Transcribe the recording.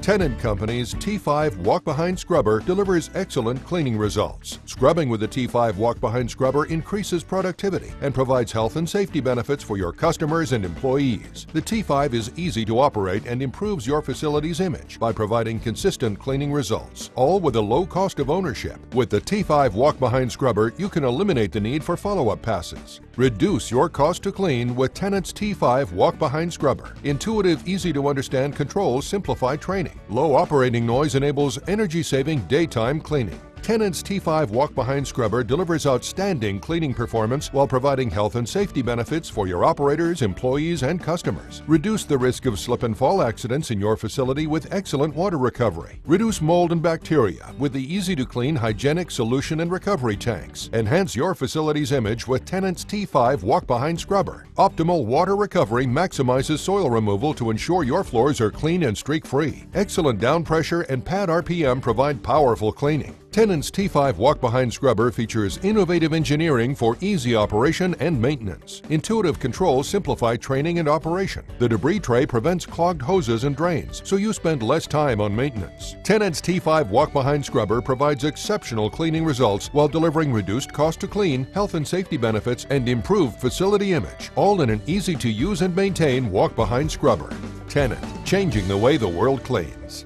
Tennant Company's T5 Walk-Behind Scrubber delivers excellent cleaning results. Scrubbing with the T5 Walk-Behind Scrubber increases productivity and provides health and safety benefits for your customers and employees. The T5 is easy to operate and improves your facility's image by providing consistent cleaning results, all with a low cost of ownership. With the T5 Walk-Behind Scrubber, you can eliminate the need for follow-up passes. Reduce your cost to clean with Tennant's T5 Walk-Behind Scrubber. Intuitive, easy-to-understand controls simplify training. Low operating noise enables energy-saving daytime cleaning. Tennant's T5 Walk-Behind Scrubber delivers outstanding cleaning performance while providing health and safety benefits for your operators, employees, and customers. Reduce the risk of slip and fall accidents in your facility with excellent water recovery. Reduce mold and bacteria with the easy-to-clean hygienic solution and recovery tanks. Enhance your facility's image with Tennant's T5 Walk-Behind Scrubber. Optimal water recovery maximizes soil removal to ensure your floors are clean and streak-free. Excellent down pressure and pad RPM provide powerful cleaning. Tennant's T5 Walk-Behind Scrubber features innovative engineering for easy operation and maintenance. Intuitive controls simplify training and operation. The debris tray prevents clogged hoses and drains, so you spend less time on maintenance. Tennant's T5 Walk-Behind Scrubber provides exceptional cleaning results while delivering reduced cost to clean, health and safety benefits, and improved facility image, all in an easy-to-use and maintain walk-behind scrubber. Tennant, changing the way the world cleans.